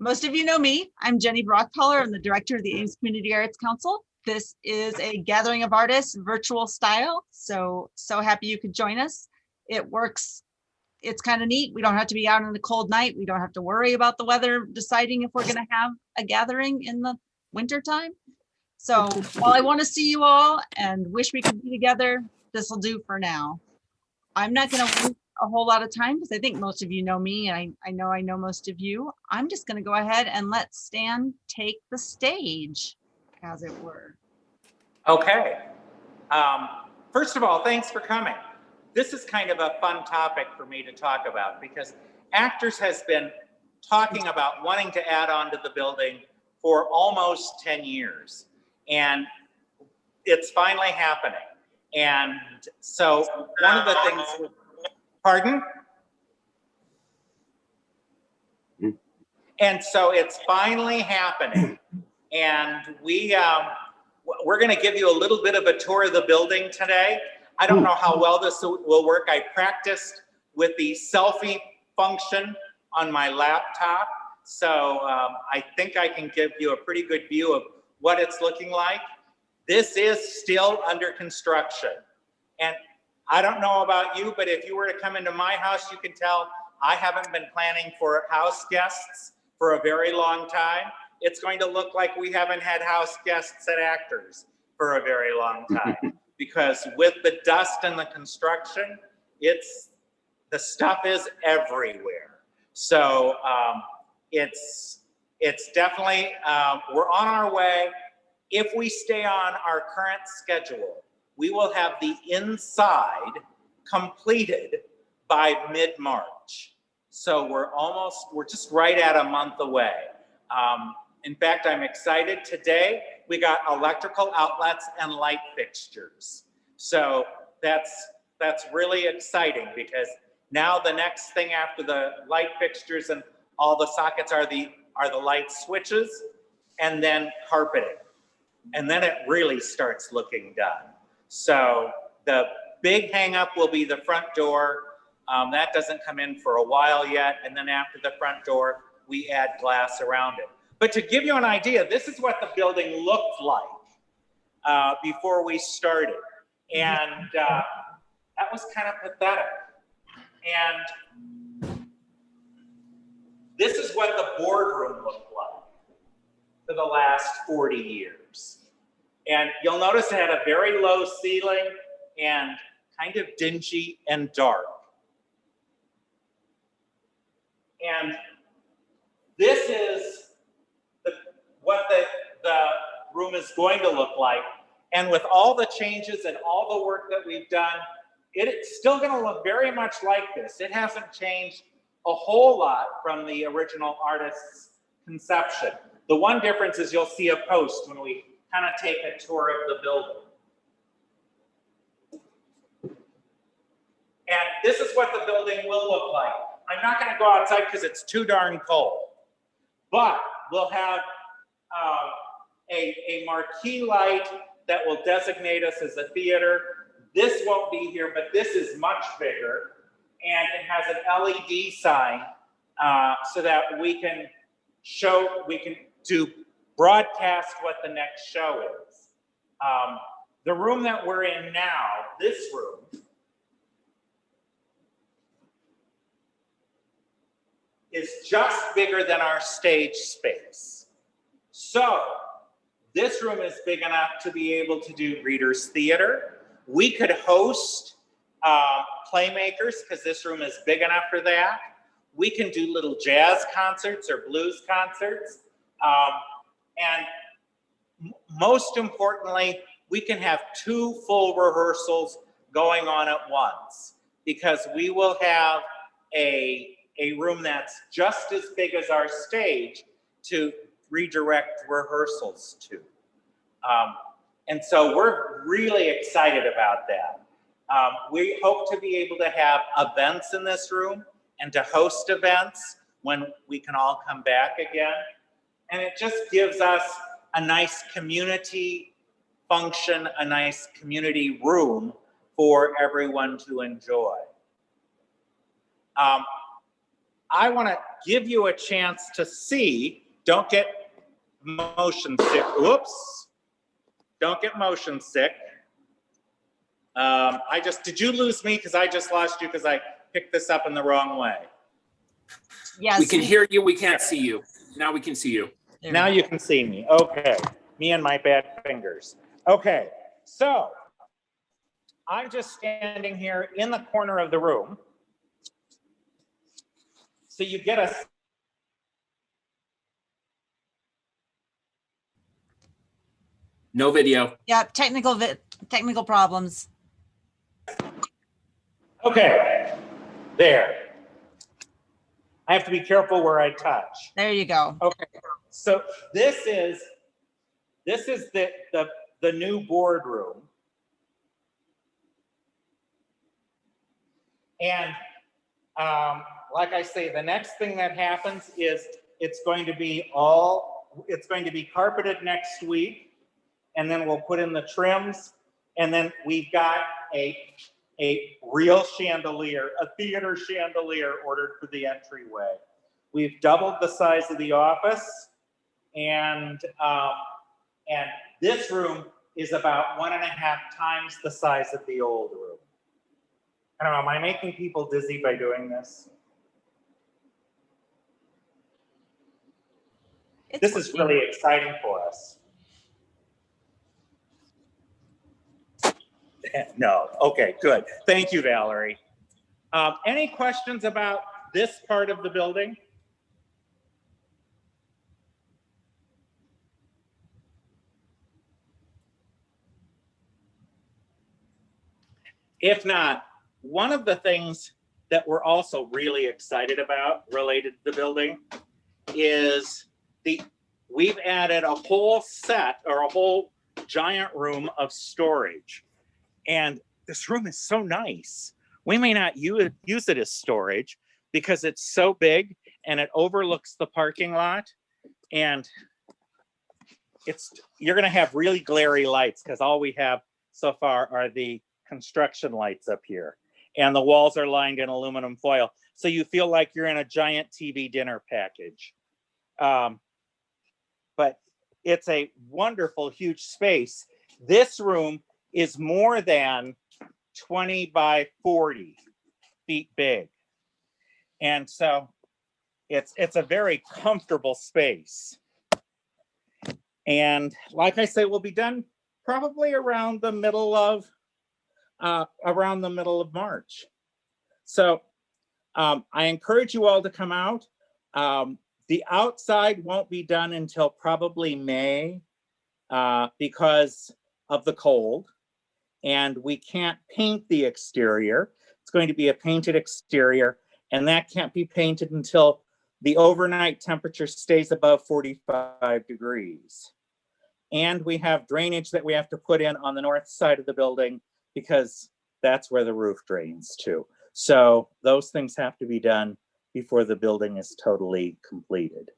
Most of you know me. I'm Jenny Brockholler. I'm the director of the Ames Community Arts Council. This is a gathering of artists, virtual style. So happy you could join us. It works. It's kind of neat. We don't have to be out on a cold night. We don't have to worry about the weather deciding if we're going to have a gathering in the winter time. So while I want to see you all and wish we could be together, this will do for now. I'm not going to waste a whole lot of time because I think most of you know me. And I know most of you. I'm just going to go ahead and let Stan take the stage, as it were. Okay. First of all, thanks for coming. This is kind of a fun topic for me to talk about because Actors has been talking about wanting to add on to the building for almost 10 years. And it's finally happening. And so one of the things, pardon? And so it's finally happening. And we're going to give you a little bit of a tour of the building today. I don't know how well this will work. I practiced with the selfie function on my laptop. So I think I can give you a pretty good view of what it's looking like. This is still under construction. And I don't know about you, but if you were to come into my house, you can tell I haven't been planning for house guests for a very long time. It's going to look like we haven't had house guests at Actors for a very long time. Because with the dust and the construction, the stuff is everywhere. So it's definitely, we're on our way. If we stay on our current schedule, we will have the inside completed by mid-March. So we're just right at a month away. In fact, I'm excited. Today, we got electrical outlets and light fixtures. So that's really exciting because now the next thing after the light fixtures and all the sockets are the light switches and then carpeting. And then it really starts looking done. So the big hang up will be the front door. That doesn't come in for a while yet. And then after the front door, we add glass around it. But to give you an idea, this is what the building looked like before we started. And that was kind of pathetic. And this is what the boardroom looked like for the last 40 years. And you'll notice it had a very low ceiling and kind of dingy and dark. And this is what the room is going to look like. And with all the changes and all the work that we've done, it's still going to look very much like this. It hasn't changed a whole lot from the original artist's conception. The one difference is you'll see a post when we kind of take a tour of the building. And this is what the building will look like. I'm not going to go outside because it's too darn cold. But we'll have a marquee light that will designate us as a theater. This won't be here, but this is much bigger. And it has an LED sign so that we can do broadcast what the next show is. The room that we're in now, this room, is just bigger than our stage space. So this room is big enough to be able to do readers theater. We could host playmakers because this room is big enough for that. We can do little jazz concerts or blues concerts. And most importantly, we can have 2 full rehearsals going on at once because we will have a room that's just as big as our stage to redirect rehearsals to. And so we're really excited about that. We hope to be able to have events in this room and to host events when we can all come back again. And it just gives us a nice community function, a nice community room for everyone to enjoy. I want to give you a chance to see. Don't get motion sick. Whoops. Don't get motion sick. Did you lose me? Because I just lost you because I picked this up in the wrong way. Yes. We can hear you, we can't see you. Now we can see you. Now you can see me. Okay. Me and my bad fingers. Okay. So I'm just standing here in the corner of the room. So you get a No video. Yep, technical problems. okay. There. I have to be careful where I touch. There you go. Okay. So this is the new boardroom. And like I say, the next thing that happens is it's going to be carpeted next week, and then we'll put in the trims, and then we've got a real chandelier, a theater chandelier ordered for the entryway. We've doubled the size of the office, and this room is about 1.5 times the size of the old room. I don't know, am I making people dizzy by doing this? This is really exciting for us. No, okay, good. Thank you, Valerie. Any questions about this part of the building? If not, one of the things that we're also really excited about related to the building is we've added a whole set or a whole giant room of storage. And this room is so nice. We may not use it as storage because it's so big and it overlooks the parking lot. And you're gonna have really glary lights because all we have so far are the construction lights up here. And the walls are lined in aluminum foil. So you feel like you're in a giant TV dinner package. But it's a wonderful, huge space. This room is more than 20 by 40 feet big. And so it's a very comfortable space. And like I say, we'll be done probably around the middle of March. So I encourage you all to come out. The outside won't be done until probably May because of the cold, and we can't paint the exterior. It's going to be a painted exterior, and that can't be painted until the overnight temperature stays above 45 degrees. And we have drainage that we have to put in on the north side of the building because that's where the roof drains to. So those things have to be done before the building is totally completed.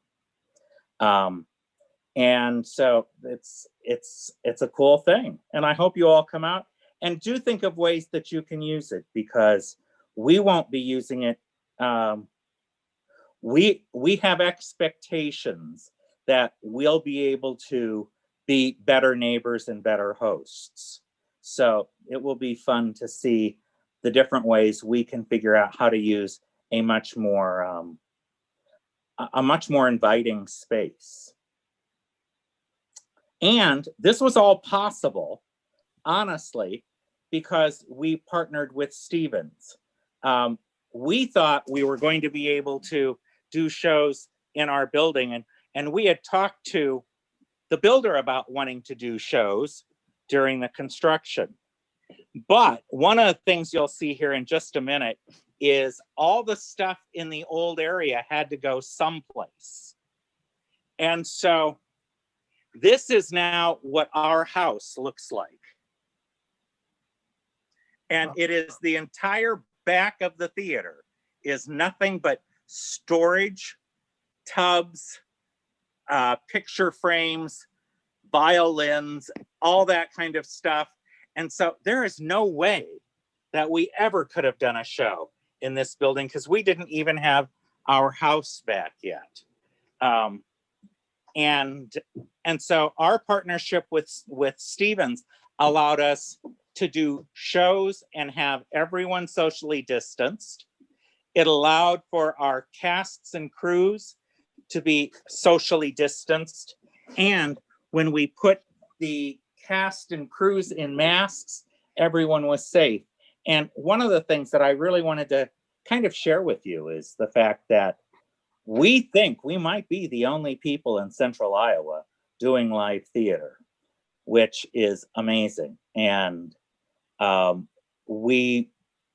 And so it's a cool thing. And I hope you all come out and do think of ways that you can use it because we won't be using it. We have expectations that we'll be able to be better neighbors and better hosts. So it will be fun to see the different ways we can figure out how to use a much more inviting space. And this was all possible, honestly, because we partnered with Stevens. We thought we were going to be able to do shows in our building, and we had talked to the builder about wanting to do shows during the construction. But one of the things you'll see here in just a minute is all the stuff in the old area had to go someplace. And so this is now what our house looks like. And it is the entire back of the theater is nothing but storage, tubs, picture frames, violins, all that kind of stuff. And so there is no way that we ever could have done a show in this building because we didn't even have our house back yet. And so our partnership with Stevens allowed us to do shows and have everyone socially distanced. It allowed for our casts and crews to be socially distanced. And when we put the cast and crews in masks, everyone was safe. And one of the things that I really wanted to kind of share with you is the fact that we think we might be the only people in Central Iowa doing live theater, which is amazing. And we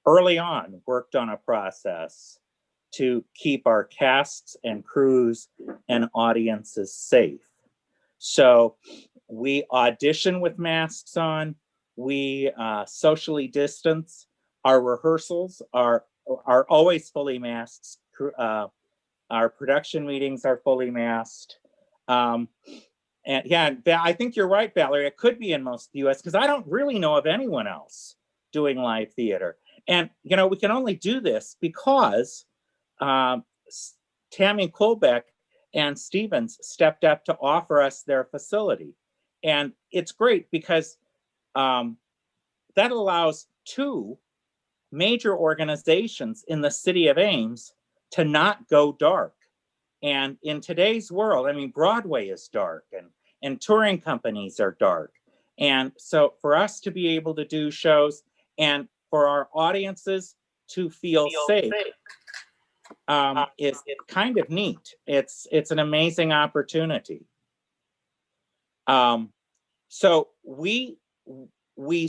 early on worked on a process to keep our casts and crews and audiences safe. So we audition with masks on, we socially distance. Our rehearsals are always fully masked. Our production meetings are fully masked. And yeah, I think you're right, Valerie. It could be in most of the US because I don't really know of anyone else doing live theater. And, you know, we can only do this because Tammy Colbeck and Stevens stepped up to offer us their facility. And it's great because that allows two major organizations in the city of Ames to not go dark. And in today's world, I mean, Broadway is dark and touring companies are dark. And so for us to be able to do shows and for our audiences to feel safe is kind of neat. It's an amazing opportunity. So we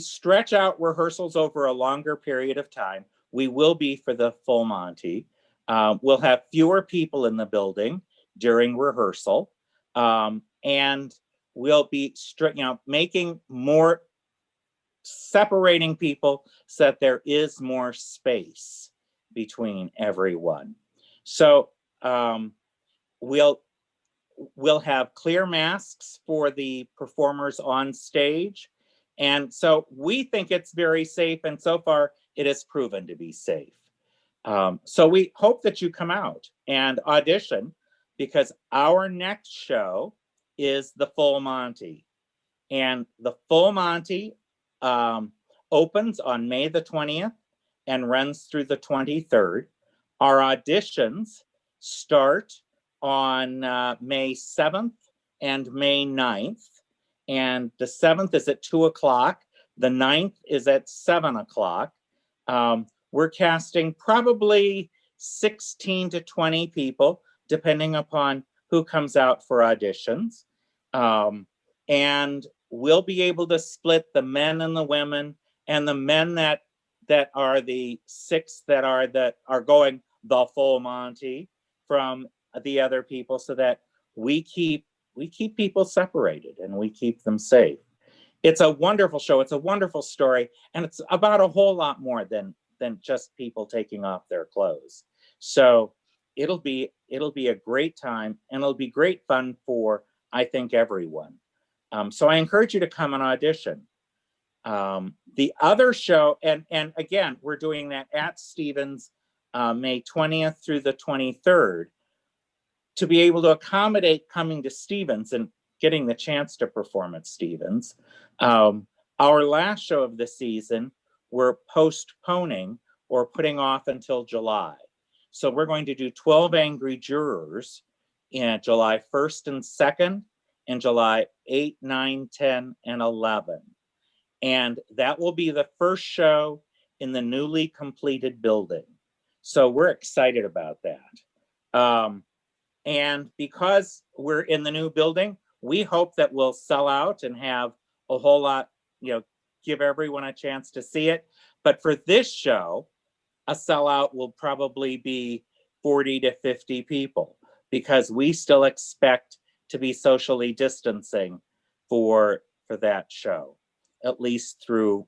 stretch out rehearsals over a longer period of time. We will be for the full Monty. We'll have fewer people in the building during rehearsal, and we'll be making more, separating people so that there is more space between everyone. So we'll have clear masks for the performers on stage. And so we think it's very safe, and so far it has proven to be safe. So we hope that you come out and audition, because our next show is the Full Monty. And the Full Monty opens on May the 20th and runs through the 23rd. Our auditions start on May 7th and May 9th. And the 7th is at 2 o'clock. The 9th is at 7 o'clock. We're casting probably 16 to 20 people, depending upon who comes out for auditions. And we'll be able to split the men and the women, and the men that are the 6 that are going the Full Monty from the other people, so that we keep people separated and we keep them safe. It's a wonderful show. It's a wonderful story, and it's about a whole lot more than just people taking off their clothes. So it'll be a great time, and it'll be great fun for, I think, everyone. So I encourage you to come and audition. The other show, and again, we're doing that at Stevens, May 20th through the 23rd, to be able to accommodate coming to Stevens and getting the chance to perform at Stevens. Our last show of the season, we're postponing or putting off until July. So we're going to do 12 Angry Jurors in July 1st and 2nd, and July 8, 9, 10, and 11. And that will be the first show in the newly completed building. So we're excited about that. And because we're in the new building, we hope that we'll sell out and have a whole lot, give everyone a chance to see it. But for this show, a sellout will probably be 40 to 50 people, because we still expect to be socially distancing for that show, at least through,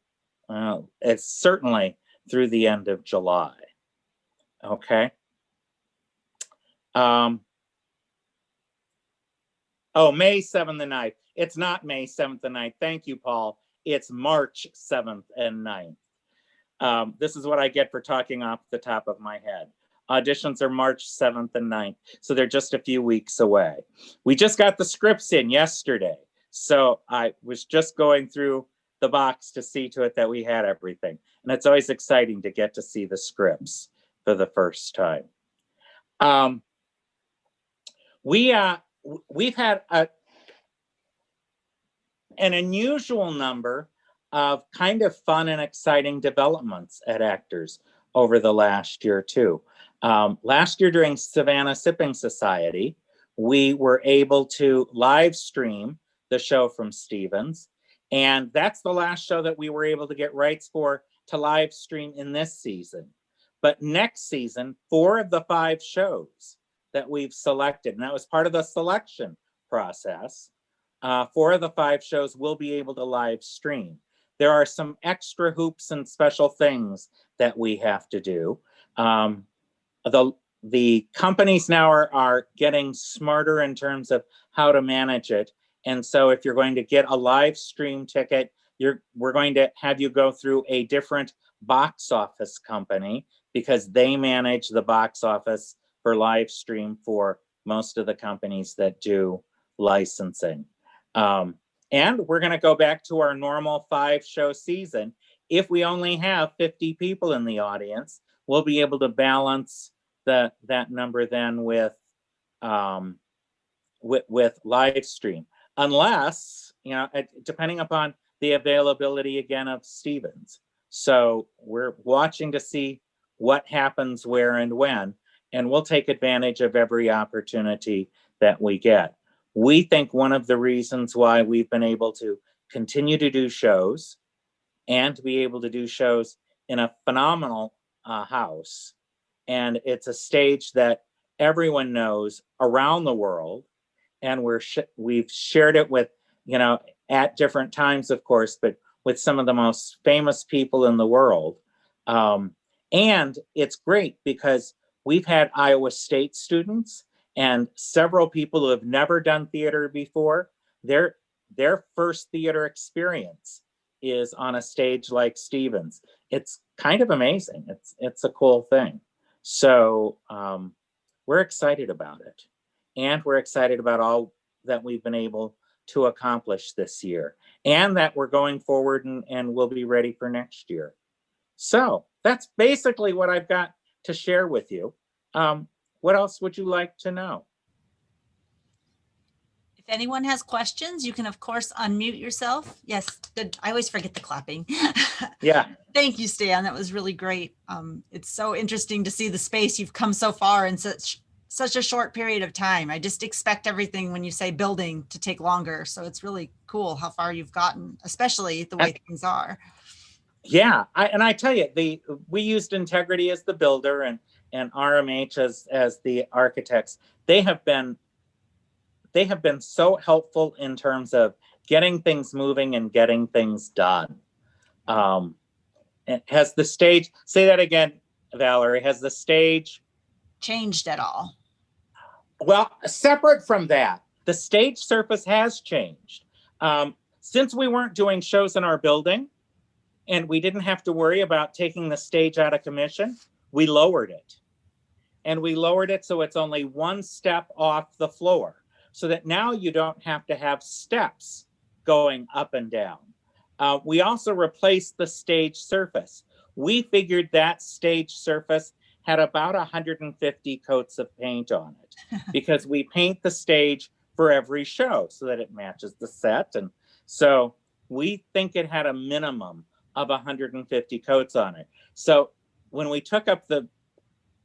it's certainly through the end of July. Okay. May 7th and 9th. It's not May 7th and 9th. Thank you, Paul. It's March 7th and 9th. This is what I get for talking off the top of my head. Auditions are March 7th and 9th, so they're just a few weeks away. We just got the scripts in yesterday, so I was just going through the box to see to it that we had everything. And it's always exciting to get to see the scripts for the first time. We've had an unusual number of kind of fun and exciting developments at Actors over the last year too. Last year during Savannah Sipping Society, we were able to live stream the show from Stevens. And that's the last show that we were able to get rights for to live stream in this season. But next season, 4 of the 5 shows that we've selected, and that was part of the selection process, 4 of the 5 shows will be able to live stream. There are some extra hoops and special things that we have to do. The companies now are getting smarter in terms of how to manage it. And so if you're going to get a live stream ticket, we're going to have you go through a different box office company because they manage the box office for live stream for most of the companies that do licensing. And we're going to go back to our normal 5-show season. If we only have 50 people in the audience, we'll be able to balance that number then with live stream. Unless, depending upon the availability again of Stevens. So we're watching to see what happens where and when, and we'll take advantage of every opportunity that we get. We think one of the reasons why we've been able to continue to do shows and to be able to do shows in a phenomenal house, and it's a stage that everyone knows around the world, and we've shared it with, at different times, of course, but with some of the most famous people in the world. And it's great because we've had Iowa State students and several people who have never done theater before. Their first theater experience is on a stage like Stevens. It's kind of amazing. It's a cool thing. So we're excited about it. And we're excited about all that we've been able to accomplish this year, and that we're going forward and we'll be ready for next year. So that's basically what I've got to share with you. What else would you like to know? If anyone has questions, you can, of course, unmute yourself. Yes, good. I always forget the clapping. Yeah. Thank you, Stan. That was really great. It's so interesting to see the space. You've come so far in such a short period of time. I just expect everything when you say building to take longer. So it's really cool how far you've gotten, especially the way things are. Yeah, I tell you, we used Integrity as the builder and RMH as the architects. They have been so helpful in terms of getting things moving and getting things done. Has the stage, say that again, Valerie, has the stage changed at all? Well, separate from that, the stage surface has changed. Since we weren't doing shows in our building and we didn't have to worry about taking the stage out of commission, we lowered it. And we lowered it so it's only 1 step off the floor, so that now you don't have to have steps going up and down. We also replaced the stage surface. We figured that stage surface had about 150 coats of paint on it because we paint the stage for every show so that it matches the set. And so we think it had a minimum of 150 coats on it. So when we took up the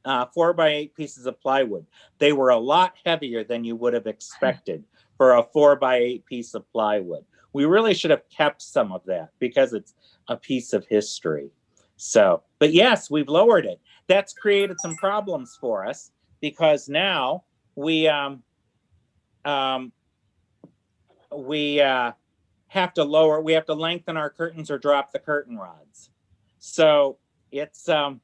4x8 pieces of plywood, they were a lot heavier than you would have expected for a 4x8 piece of plywood. We really should have kept some of that because it's a piece of history. So, but yes, we've lowered it. That's created some problems for us because now we have to lengthen our curtains or drop the curtain rods. So it's kind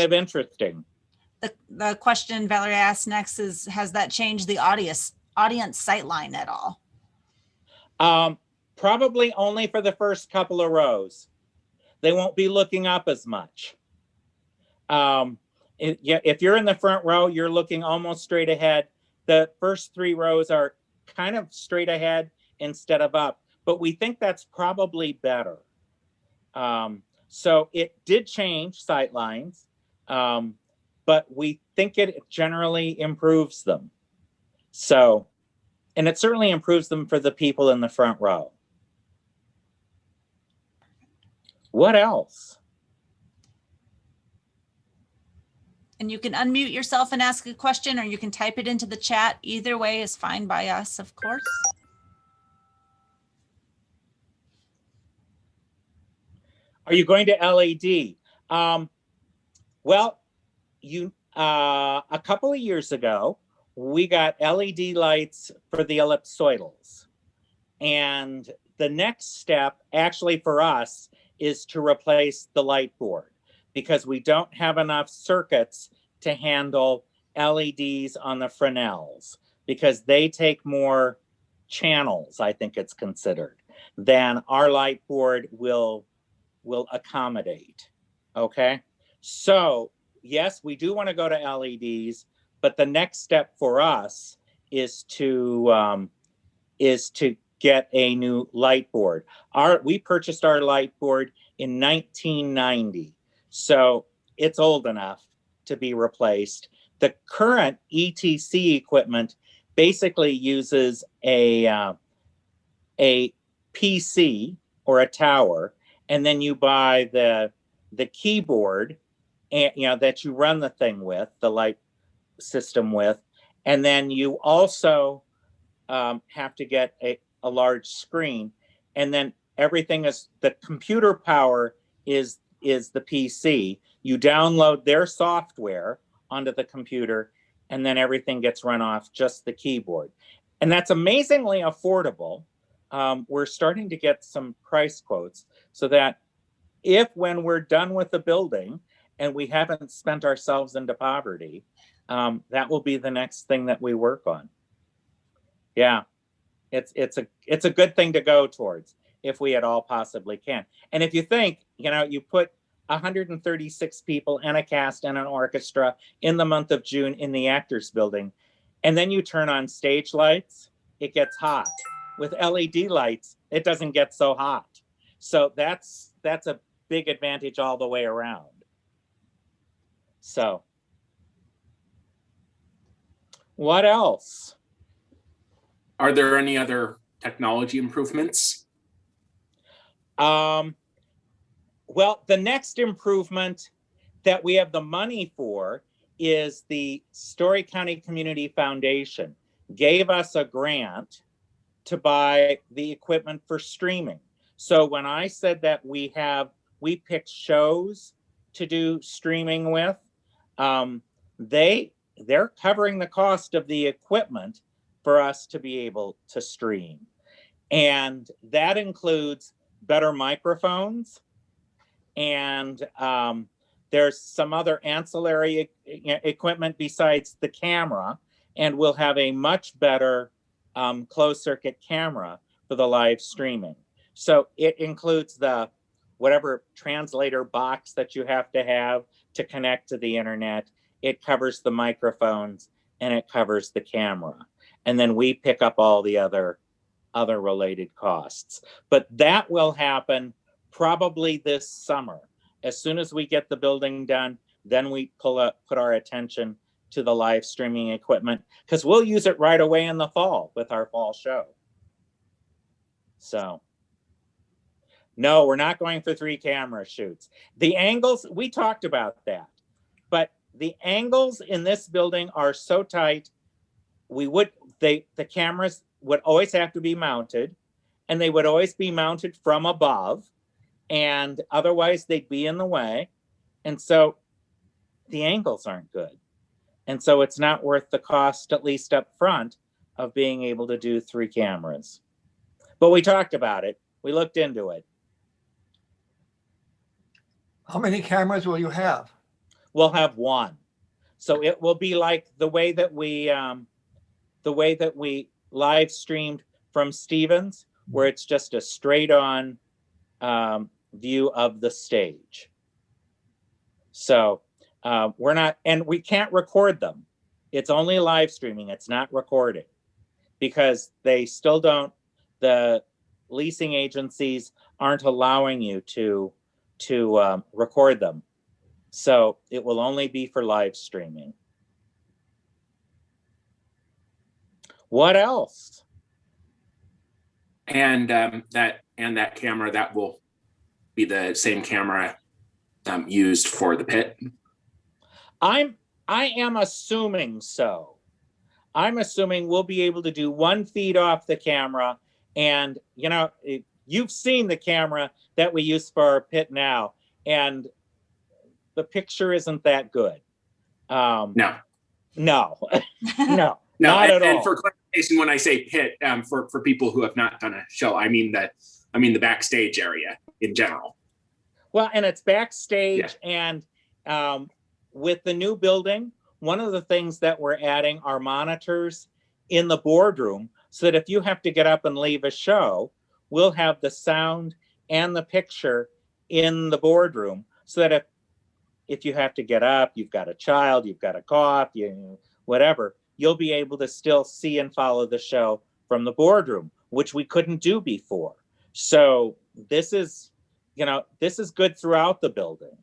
of interesting. The question Valerie asked next is, has that changed the audience sightline at all? Probably only for the first couple of rows. they won't be looking up as much. If you're in the front row, you're looking almost straight ahead. The first 3 rows are kind of straight ahead instead of up, but we think that's probably better. So it did change sight lines, but we think it generally improves them. So, and it certainly improves them for the people in the front row. What else? And you can unmute yourself and ask a question, or you can type it into the chat. Either way is fine by us, of course. Are you going to LED? Well, a couple of years ago, we got LED lights for the ellipsoidals. And the next step, actually for us, is to replace the light board, because we don't have enough circuits to handle LEDs on the Fresnels, because they take more channels, I think it's considered, than our light board will accommodate. Okay, so yes, we do want to go to LEDs, but the next step for us is to get a new light board. We purchased our light board in 1990, so it's old enough to be replaced. The current ETC equipment basically uses a PC or a tower, and then you buy the keyboard, and that you run the thing with, the light system with, and then you also have to get a large screen, and then everything is, the computer power is the PC. You download their software onto the computer, and then everything gets run off just the keyboard. And that's amazingly affordable. We're starting to get some price quotes, so that when we're done with the building and we haven't spent ourselves into poverty, that will be the next thing that we work on. Yeah, it's a good thing to go towards if we at all possibly can. And if you think, you put 136 people and a cast and an orchestra in the month of June in the Actors Building, and then you turn on stage lights, it gets hot. With LED lights, it doesn't get so hot. So that's a big advantage all the way around. So, what else? Are there any other technology improvements? Well, the next improvement that we have the money for is the Story County Community Foundation gave us a grant to buy the equipment for streaming. So when I said that we picked shows to do streaming with, they're covering the cost of the equipment for us to be able to stream. And that includes better microphones, and there's some other ancillary equipment besides the camera, and we'll have a much better closed circuit camera for the live streaming. So it includes the whatever translator box that you have to connect to the internet. It covers the microphones, and it covers the camera. And then we pick up all the other related costs. But that will happen probably this summer. As soon as we get the building done, then we put our attention to the live streaming equipment, because we'll use it right away in the fall with our fall show. So, no, we're not going for 3 camera shoots. The angles, we talked about that, but the angles in this building are so tight, the cameras would always have to be mounted, and they would always be mounted from above, and otherwise they'd be in the way. And so the angles aren't good. And so it's not worth the cost, at least up front, of being able to do 3 cameras. But we talked about it. We looked into it. How many cameras will you have? We'll have 1. So it will be like the way that we live streamed from Stevens, where it's just a straight on view of the stage. So we're not, and we can't record them. It's only live streaming. It's not recording because they still don't, the leasing agencies aren't allowing you to record them. So it will only be for live streaming. What else? And that camera, that will be the same camera used for the pit. I am assuming so. I'm assuming we'll be able to do one feed off the camera, and you know, you've seen the camera that we use for our pit now, and the picture isn't that good. No. No, no, No, not at and all. for clarification, when I say pit, for people who have not done a show, I mean the backstage area in general. Well, and it's backstage, and with the new building, one of the things that we're adding are monitors in the boardroom, so that if you have to get up and leave a show, we'll have the sound and the picture in the boardroom, so that if you have to get up, you've got a child, you've got a cough, whatever, you'll be able to still see and follow the show from the boardroom, which we couldn't do before. So this is, you know, this is good throughout the building.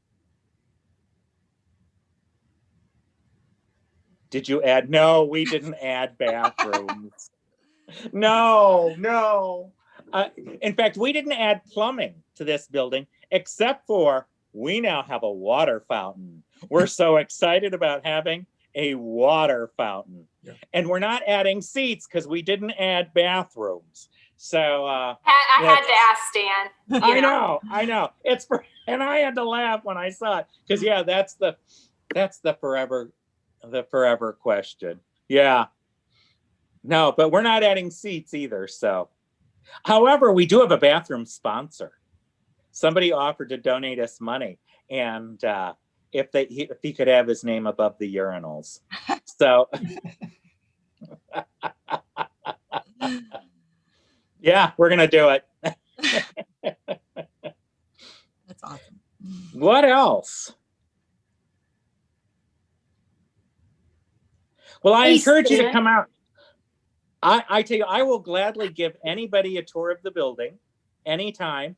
Did you add? No, we didn't add bathrooms. No. In fact, we didn't add plumbing to this building, except for we now have a water fountain. We're so excited about having a water fountain. Yeah. And we're not adding seats because we didn't add bathrooms. So I had to ask Stan. I know. It's for, and I had to laugh when I saw it because that's the forever question. Yeah. No, but we're not adding seats either. So, however, we do have a bathroom sponsor. Somebody offered to donate us money, and if he could have his name above the urinals. So, yeah, we're gonna do it. That's awesome. What else? Well, I encourage you to come out. I tell you, I will gladly give anybody a tour of the building anytime.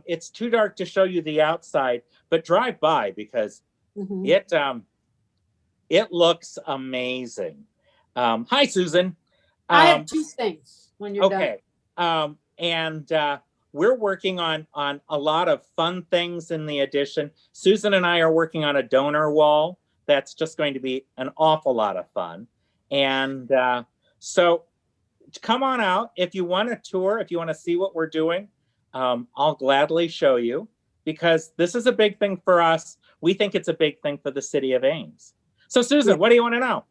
It's too dark to show you the outside, but drive by because it looks amazing. Hi, Susan. I have two things when you're okay. And we're working on a lot of fun things in the addition. Susan and I are working on a donor wall. That's just going to be an awful lot of fun. And so come on out. If you want a tour, if you want to see what we're doing, I'll gladly show you because this is a big thing for us. We think it's a big thing for the city of Ames. So Susan, what do you want to know?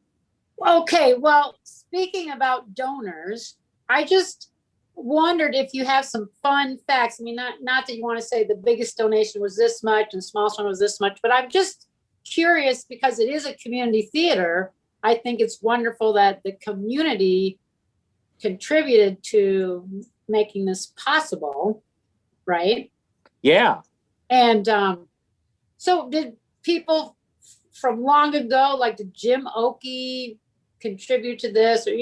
Okay, well, speaking about donors, I just wondered if you have some fun facts. I mean, not that you want to say the biggest donation was this much and the smallest one was this much, but I'm just curious because it is a community theater. I think it's wonderful that the community contributed to making this possible, right? Yeah. And so did people from long ago, like did Jim Oakey contribute to this, or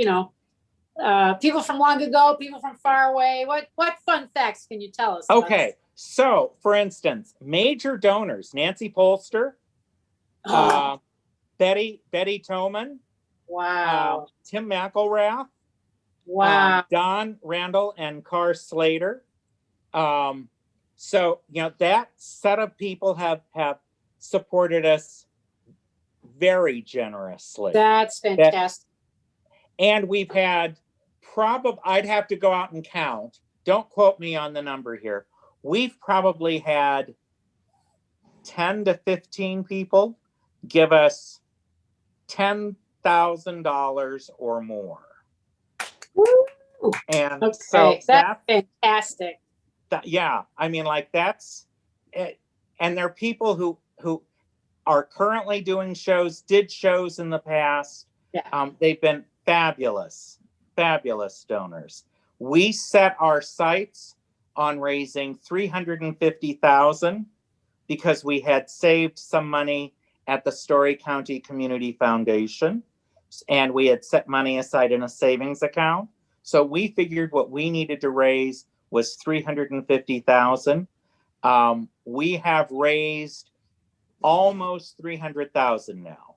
people from long ago, people from far away? What fun facts can you tell us? Okay, so for instance, major donors: Nancy Polster, Betty Toman, wow, Tim McElrath, wow, Don Randall, and Carr Slater. So that set of people have supported us very generously. that's fantastic. And we've had I'd have to go out and count. Don't quote me on the number here. We've probably had 10 to 15 people give us $10,000 or more. Woo! And Okay, so that's fantastic. Yeah, I mean, that's it. And there are people who are currently doing shows, did shows in the past. Yeah. They've been fabulous donors. We set our sights on raising $350,000 because we had saved some money at the Story County Community Foundation, and we had set money aside in a savings account. So we figured what we needed to raise was $350,000. We have raised almost $300,000 now.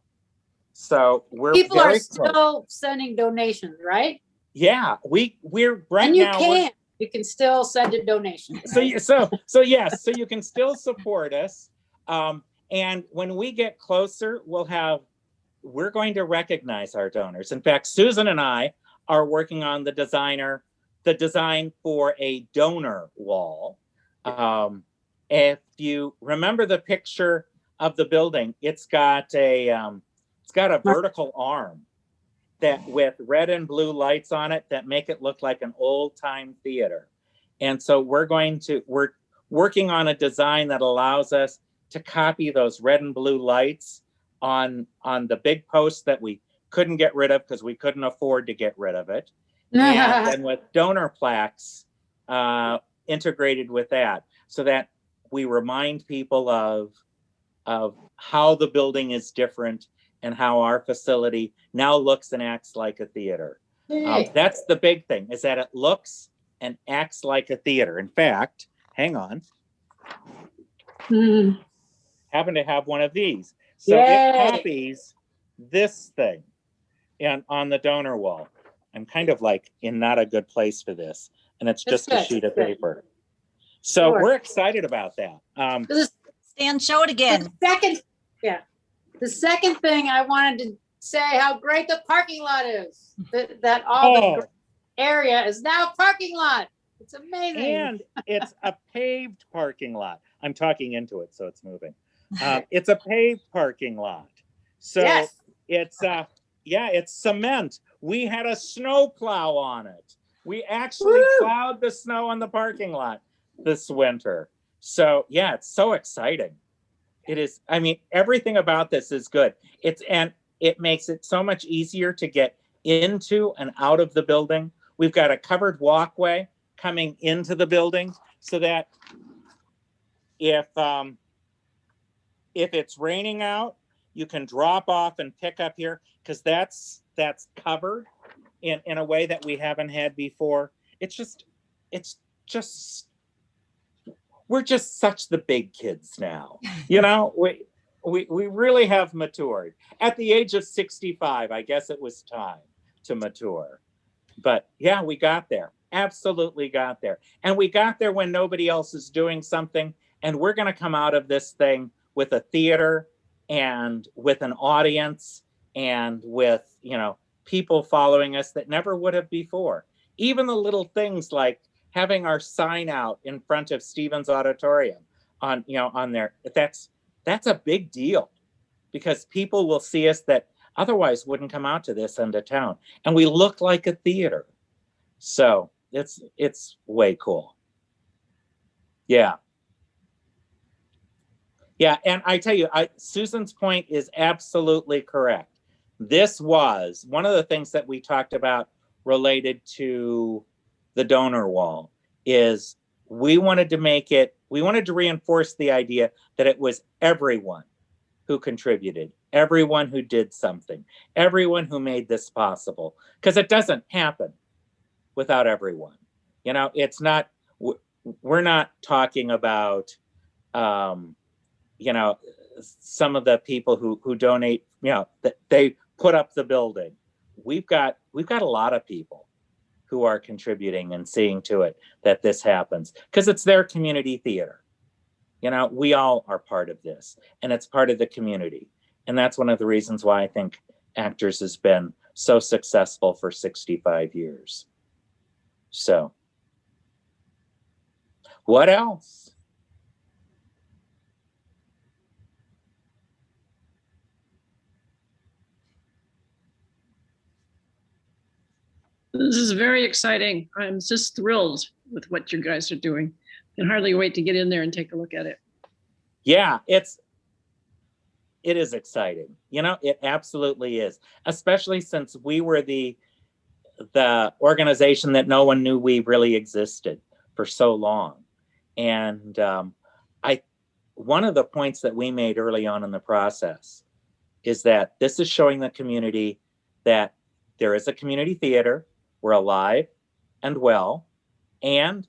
So we're People are very close. still sending donations, right? Yeah, we're right And you now. we're- can. You can still send a donation. So yes, so you can still support us. And when we get closer, we're going to recognize our donors. In fact, Susan and I are working on the design for a donor wall. If you remember the picture of the building, it's got a vertical arm that with red and blue lights on it that make it look like an old time theater. And so we're working on a design that allows us to copy those red and blue lights on the big post that we couldn't get rid of because we couldn't afford to get rid of it. And then with donor plaques integrated with that, so that we remind people of how the building is different and how our facility now looks and acts like a theater. That's the big thing, is that it looks and acts like a theater. In fact, hang on. Happen to have one of these. So Yay. it copies this thing on the donor wall. I'm kind of like in not a good place for this. And it's That's just a good, sheet of that's good. paper. So Sure. we're excited about that. Stan, show it again. The second thing I wanted to say how great the parking lot is. That all the area is now a parking lot. It's amazing. And it's a paved parking lot. I'm talking into it, so it's moving. It's a paved parking lot. So Yes. it's cement. We had a snow plow on it. We actually plowed the snow on the parking lot this winter. So yeah, it's so exciting. It is. I mean, everything about this is good. It makes it so much easier to get into and out of the building. We've got a covered walkway coming into the building so that if it's raining out, you can drop off and pick up here because that's covered in a way that we haven't had before. We're just such the big kids now. You know, we really have matured. At the age of 65, I guess it was time to mature. But yeah, we got there. Absolutely got there. And we got there when nobody else is doing something. And we're going to come out of this thing with a theater and with an audience and with, people following us that never would have before. Even the little things like having our sign out in front of Stevens Auditorium on there. That's a big deal because people will see us that otherwise wouldn't come out to this end of town. And we look like a theater. So it's way cool. Yeah. Yeah, and I tell you, Susan's point is absolutely correct. This was one of the things that we talked about related to the donor wall is we wanted to reinforce the idea that it was everyone who contributed, everyone who did something, everyone who made this possible, because it doesn't happen without everyone. It's not, we're not talking about, some of the people who donate, that they put up the building. We've got a lot of people who are contributing and seeing to it that this happens because it's their community theater. We all are part of this and it's part of the community. And that's one of the reasons why I think Actors has been so successful for 65 years. So what else? This is very exciting. I'm just thrilled with what you guys are doing. Can hardly wait to get in there and take a look at it. Yeah, it is exciting. It absolutely is, especially since we were the organization that no one knew we really existed for so long. And one of the points that we made early on in the process is that this is showing the community that there is a community theater, we're alive and well, and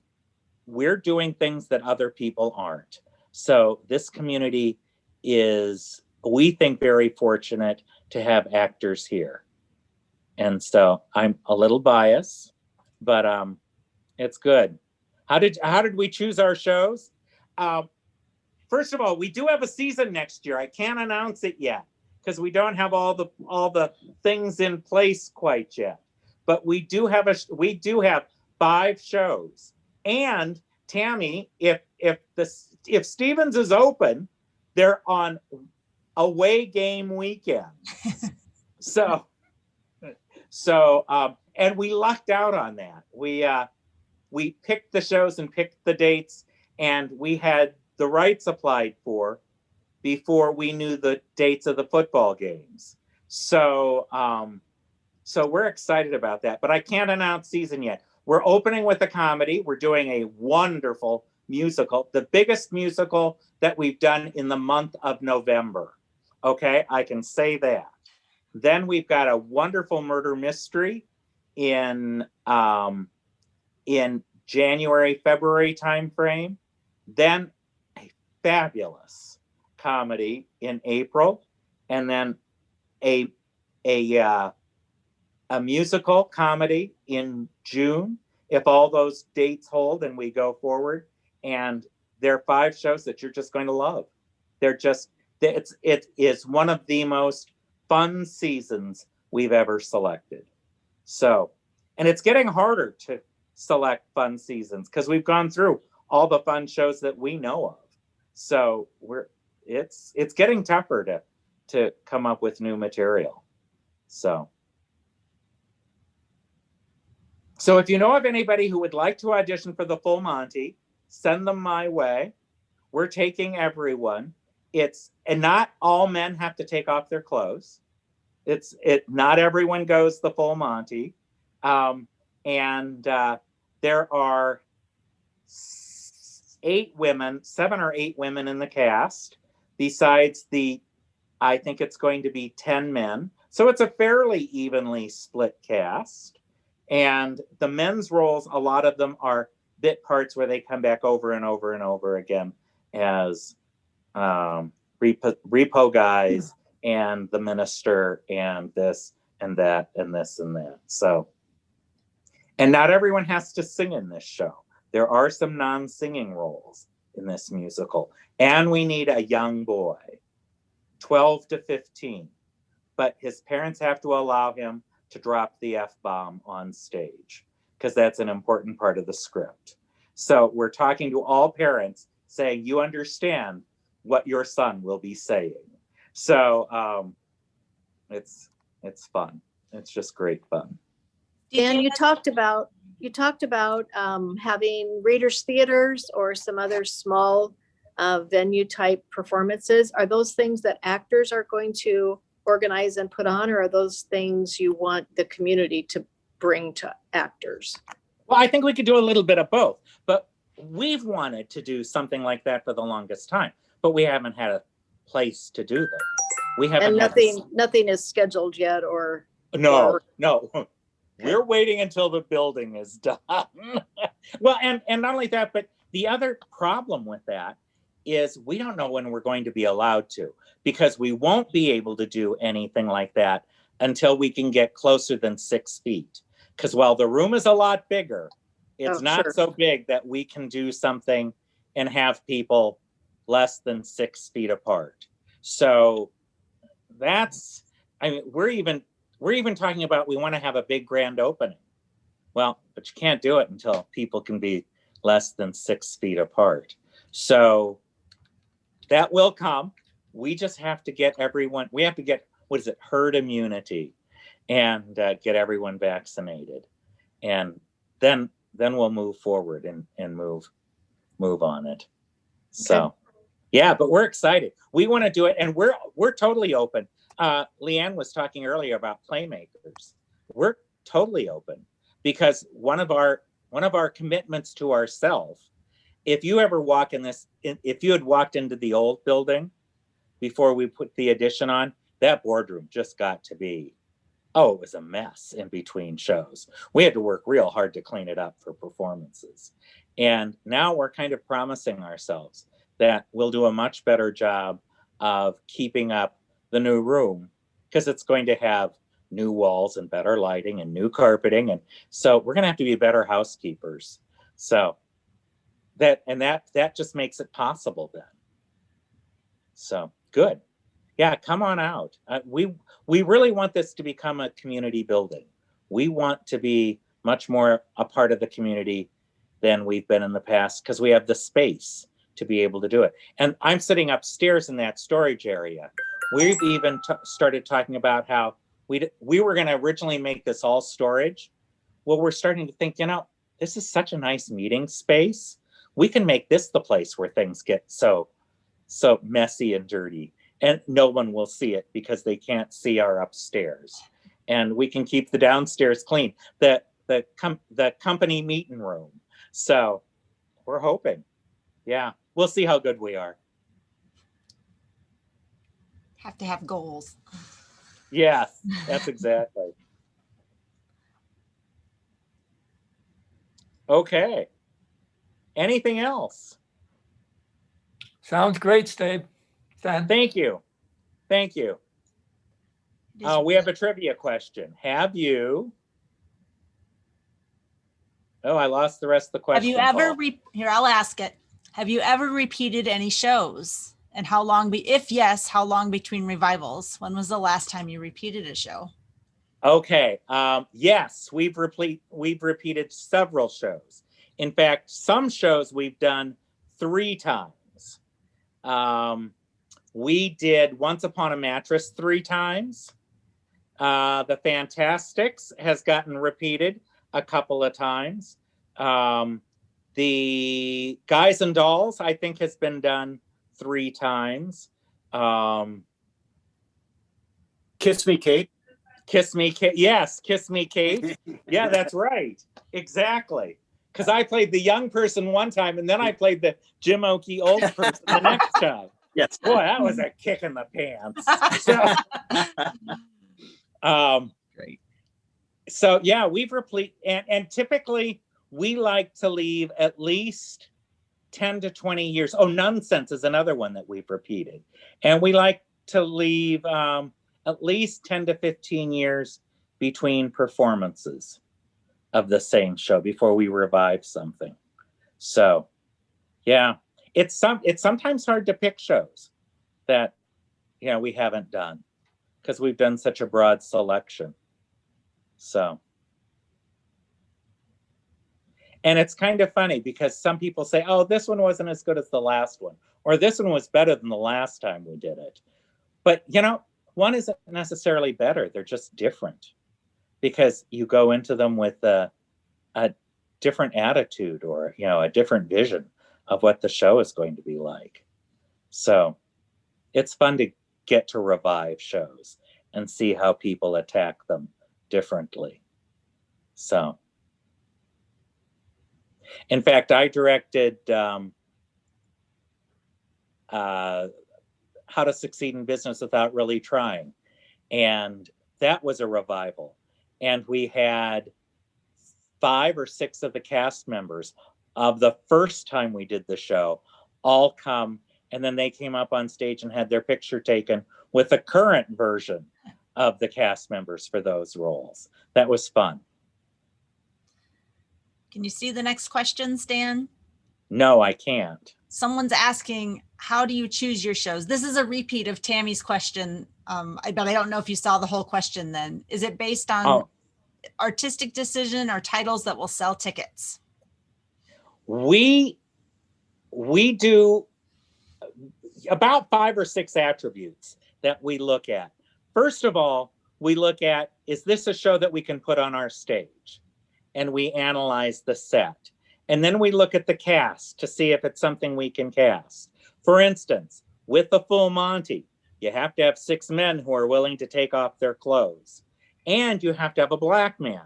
we're doing things that other people aren't. So this community is, we think, very fortunate to have actors here. And so I'm a little biased, but it's good. How did we choose our shows? First of all, we do have a season next year. I can't announce it yet because we don't have all the things in place quite yet. But we do have 5 shows. And Tammy, if Stevens is open, they're on away game weekend. So and we lucked out on that. We picked the shows and picked the dates, and we had the rights applied for before we knew the dates of the football games. So we're excited about that, but I can't announce season yet. We're opening with a comedy. We're doing a wonderful musical, the biggest musical that we've done in the month of November. Okay, I can say that. Then we've got a wonderful murder mystery in January, February timeframe. Then a fabulous comedy in April, and then a musical comedy in June, if all those dates hold and we go forward. And there are 5 shows that you're just going to love. It is one of the most fun seasons we've ever selected. So, and it's getting harder to select fun seasons because we've gone through all the fun shows that we know of. So it's getting tougher to come up with new material. So if you know of anybody who would like to audition for the Full Monty, send them my way. We're taking everyone. And not all men have to take off their clothes. Not everyone goes the Full Monty. There are 7 or 8 women in the cast, besides I think it's going to be 10 men. So it's a fairly evenly split cast. And the men's roles, a lot of them are bit parts where they come back over and over and over again as repo guys and the minister and this and that and this and that. So, and not everyone has to sing in this show. There are some non-singing roles in this musical. And we need a young boy, 12 to 15. But his parents have to allow him to drop the F-bomb on stage because that's an important part of the script. So we're talking to all parents saying, you understand what your son will be saying. So it's fun. It's just great fun. Dan, you talked about having Readers Theaters or some other small venue type performances. Are those things that actors are going to organize and put on, or are those things you want the community to bring to actors? Well, I think we could do a little bit of both, but we've wanted to do something like that for the longest time, but we haven't had a place to do them. We haven't. And nothing is scheduled yet, or no. We're waiting until the building is done. Well, and not only that, but the other problem with that is we don't know when we're going to be allowed to, because we won't be able to do anything like that until we can get closer than 6 feet. Because while the room is a lot bigger, it's not so big that we can do something and have people less than 6 feet apart. So we're even talking about, we want to have a big grand opening. Well, but you can't do it until people can be less than 6 feet apart. So that will come. We just have to get everyone, we have to get, herd immunity, and get everyone vaccinated. And then we'll move forward and move on it. So, yeah, but we're excited. We want to do it, and we're totally open. Leanne was talking earlier about playmakers. We're totally open because one of our one of our commitments to ourselves, if you ever walk in this, if you had walked into the old building before we put the addition on, that boardroom just got to be, oh, it was a mess in between shows. We had to work real hard to clean it up for performances. And now we're kind of promising ourselves that we'll do a much better job of keeping up the new room, because it's going to have new walls and better lighting and new carpeting. And so we're going to have to be better housekeepers. So that just makes it possible then. So good. Yeah, come on out. We really want this to become a community building. We want to be much more a part of the community than we've been in the past, because we have the space to be able to do it. And I'm sitting upstairs in that storage area. We've even started talking about how we were going to originally make this all storage. Well, we're starting to think, this is such a nice meeting space. We can make this the place where things get so messy and dirty, and no one will see it because they can't see our upstairs. And we can keep the downstairs clean, the company meeting room. So we're hoping, yeah, we'll see how good we are. Have to have goals. Yes, that's exactly. Okay. Anything else? Sounds great, Stan. Thank you. Thank you. We have a trivia question. Have you? Oh, I lost the rest of the question. Have you ever, here, I'll ask it. Have you ever repeated any shows? And how long, if yes, how long between revivals? When was the last time you repeated a show? Okay. Yes, we've repeated several shows. In fact, some shows we've done 3 times. We did Once Upon a Mattress 3 times. The Fantastics has gotten repeated a couple of times. The Guys and Dolls, I think, has been done 3 times. Kiss Me, Kate. Kiss Me, Kate. Yes, Kiss Me, Kate. Yeah, that's right. Exactly. Because I played the young person one time, and then I played the Jim Oakey old person the next time. Yes. Boy, that was a kick in the pants. Great. So yeah, we've repeated, and typically we like to leave at least 10 to 20 years. Oh, Nonsense is another one that we've repeated. And we like to leave at least 10 to 15 years between performances of the same show before we revive something. So yeah, it's sometimes hard to pick shows that we haven't done, because we've done such a broad selection. So, and it's kind of funny because some people say, oh, this one wasn't as good as the last one, or this one was better than the last time we did it. But one isn't necessarily better. They're just different, because you go into them with a different attitude, or a different vision of what the show is going to be like. So it's fun to get to revive shows and see how people attack them differently. So, in fact, I directed How to Succeed in Business Without Really Trying, and that was a revival. And we had 5 or 6 of the cast members of the first time we did the show all come, and then they came up on stage and had their picture taken with the current version of the cast members for those roles. That was fun. Can you see the next question, Stan? No, I can't. Someone's asking, how do you choose your shows? This is a repeat of Tammy's question, but I don't know if you saw the whole question then. Is it based on artistic decision or titles that will sell tickets? We do about 5 or 6 attributes that we look at. First of all, we look at, is this a show that we can put on our stage? And we analyze the set. And then we look at the cast to see if it's something we can cast. For instance, with the Full Monty, you have to have 6 men who are willing to take off their clothes. And you have to have a black man.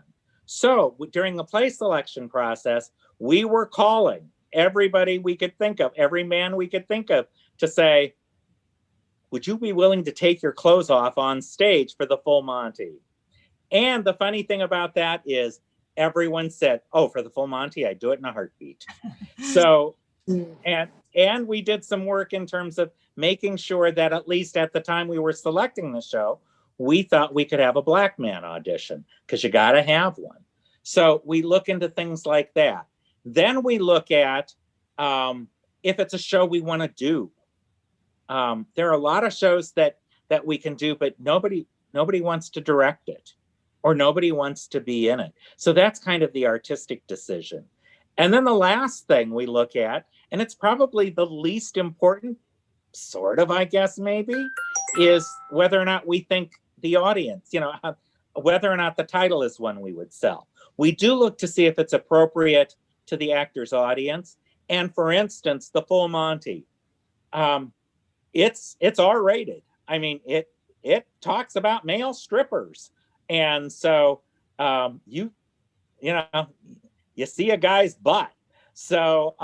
So during the play selection process, we were calling everybody we could think of, every man we could think of, to say, would you be willing to take your clothes off on stage for the full Monty? And the funny thing about that is everyone said, oh, for the full Monty, I'd do it in a heartbeat. So, and we did some work in terms of making sure that at least at the time we were selecting the show, we thought we could have a Black man audition, because you got to have one. So we look into things like that. Then we look at if it's a show we want to do. There are a lot of shows that we can do, but nobody wants to direct it, or nobody wants to be in it. So that's kind of the artistic decision. And then the last thing we look at, and it's probably the least important, sort of, I guess, maybe, is whether or not we think the audience, whether or not the title is one we would sell. We do look to see if it's appropriate to the actor's audience. And for instance, the full Monty, it's R-rated. I mean, it talks about male strippers. And so you see a guy's butt. So,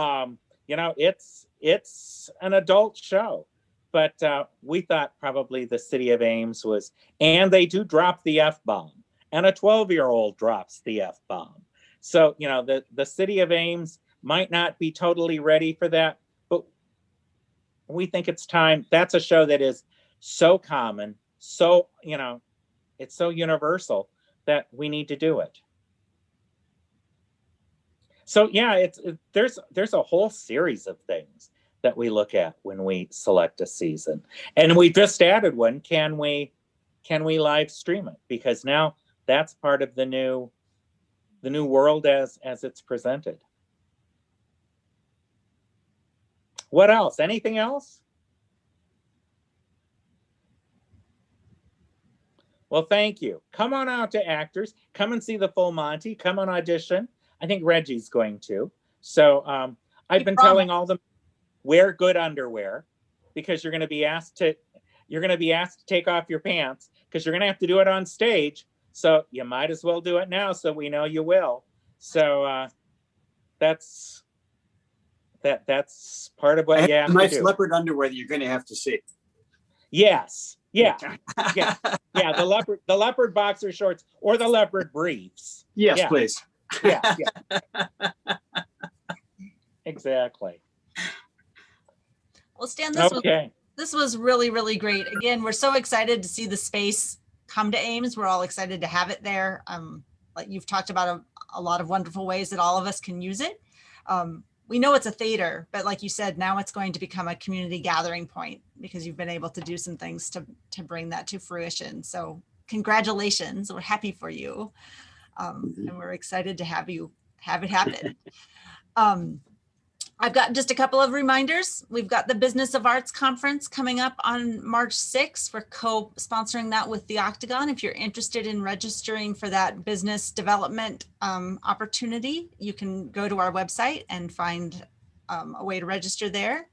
it's an adult show. But we thought probably the city of Ames was, and they do drop the F-bomb, and a 12-year-old drops the F-bomb. So, the city of Ames might not be totally ready for that, but we think it's time. That's a show that is so common, so, it's so universal that we need to do it. So yeah, there's a whole series of things that we look at when we select a season. And we just added one, can we live stream it? Because now that's part of the new world as it's presented. What else? Anything else? Well, thank you. Come on out to Actors. Come and see the full Monty. Come on audition. I think Reggie's going to. So I've been telling all them, wear good underwear, because you're going to be asked to take off your pants, because you're going to have to do it on stage. So you might as well do it now, so we know you will. So that's part of what you have to do. Nice leopard underwear that you're going to have to see. Yes. Yeah. Yeah. Yeah. The leopard boxer shorts or the leopard briefs. Yes, yeah. Please. Yeah. Exactly. Well, Stan, this was really, really great. Again, we're so excited to see the space come to Ames. We're all excited to have it there. Like you've talked about a lot of wonderful ways that all of us can use it. We know it's a theater, but like you said, now it's going to become a community gathering point, because you've been able to do some things to bring that to fruition. So congratulations, we're happy for you. And we're excited to have it happen. I've got just a couple of reminders. We've got the Business of Arts Conference coming up on March 6th. We're co-sponsoring that with the Octagon. If you're interested in registering for that business development opportunity, you can go to our website and find a way to register there.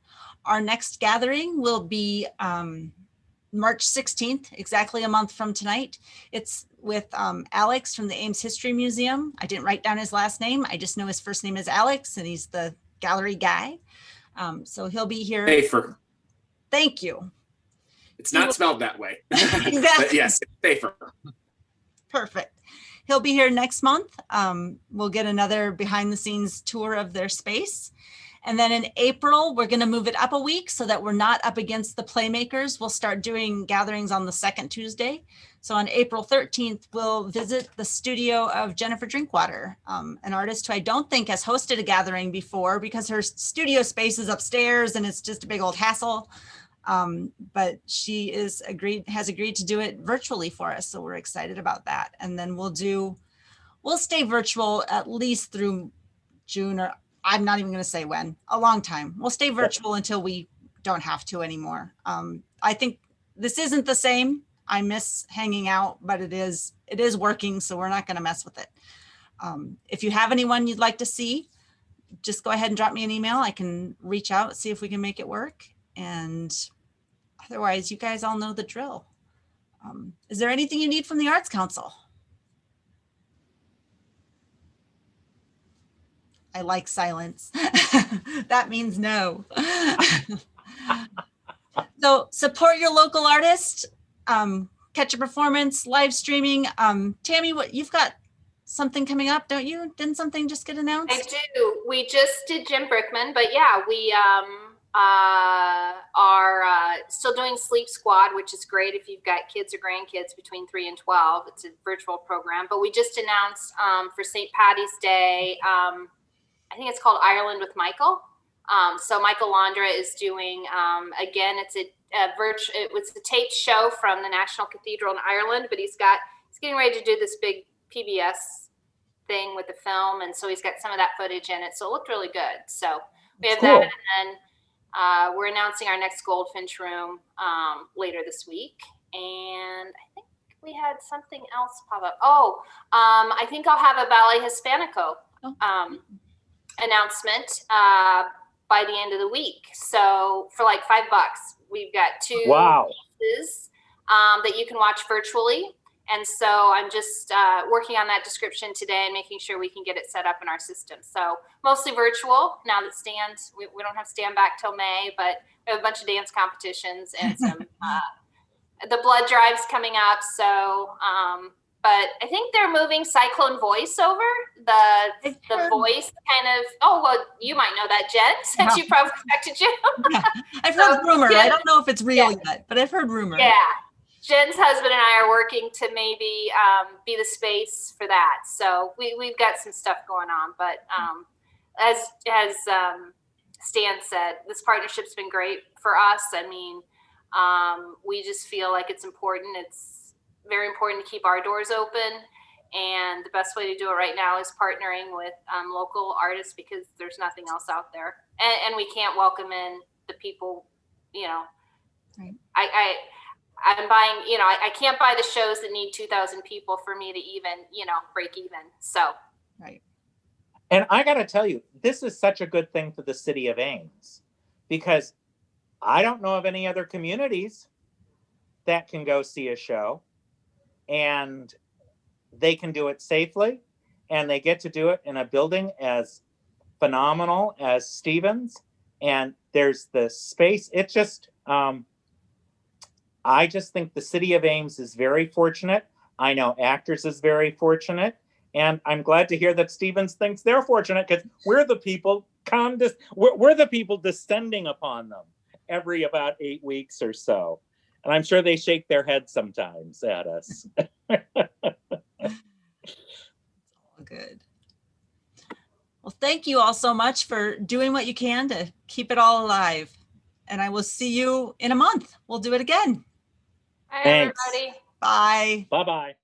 Our next gathering will be March 16th, exactly a month from tonight. It's with Alex from the Ames History Museum. I didn't write down his last name. I just know his first name is Alex, and he's the gallery guy. So he'll be here. Safer. Thank you. It's not spelled that way. Exactly. But yes, it's safer. Perfect. He'll be here next month. We'll get another behind the scenes tour of their space. And then in April, we're going to move it up a week so that we're not up against the Playmakers. We'll start doing gatherings on the second Tuesday. So on April 13th, we'll visit the studio of Jennifer Drinkwater, an artist who I don't think has hosted a gathering before, because her studio space is upstairs and it's just a big old hassle. But she has agreed to do it virtually for us. So we're excited about that. And then we'll stay virtual at least through June, or I'm not even going to say when, a long time. We'll stay virtual until we don't have to anymore. I think this isn't the same. I miss hanging out, but it is working. So we're not going to mess with it. If you have anyone you'd like to see, just go ahead and drop me an email. I can reach out, see if we can make it work. And otherwise, you guys all know the drill. Is there anything you need from the Arts Council? I like silence. That means no. So support your local artist, catch a performance, live streaming. Tammy, what you've got something coming up, don't you? Didn't something just get announced? I do. We just did Jim Brickman, but yeah, we are still doing Sleep Squad, which is great if you've got kids or grandkids between 3 and 12. It's a virtual program, but we just announced for St. Patty's Day, I think it's called Ireland with Michael. So Michael Landra is doing, again, it's it was a taped show from the National Cathedral in Ireland, but he's getting ready to do this big PBS thing with the film. And so he's got some of that footage in it. So it looked really good. So we have that. And then we're announcing our next Goldfinch room later this week. And I think we had something else pop up. I think I'll have a Ballet Hispanico announcement by the end of the week. So for like $5, we've got 2 pieces that you can watch virtually. And so I'm just working on that description today and making sure we can get it set up in our system. So mostly virtual now that we don't have Stan back till May, but we have a bunch of dance competitions and some the blood drive's coming up. So but I think they're moving Cyclone Voice over. The voice kind of, you might know that, Jen, since you probably talked to Jim. Yeah. I've heard rumor. I don't know if it's real yet, but I've heard rumor. Yeah. Jen's husband and I are working to maybe be the space for that. So we've got some stuff going on. But as Stan said, this partnership's been great for us. I mean, we just feel like it's important. It's very important to keep our doors open. And the best way to do it right now is partnering with local artists because there's nothing else out there. And we can't welcome in the people, right. I'm buying, I can't buy the shows that need 2,000 people for me to even, break even. So. Right. And I got to tell you, this is such a good thing for the city of Ames because I don't know of any other communities that can go see a show and they can do it safely and they get to do it in a building as phenomenal as Stevens. And there's the space. It just, I just think the city of Ames is very fortunate. I know Actors is very fortunate. And I'm glad to hear that Stevens thinks they're fortunate because we're the people we're the people descending upon them every about 8 weeks or so. And I'm sure they shake their heads sometimes at us. Good. Well, thank you all so much for doing what you can to keep it all alive. And I will see you in a month. We'll do it again. Hi, Thanks. everybody. Bye. Bye-bye.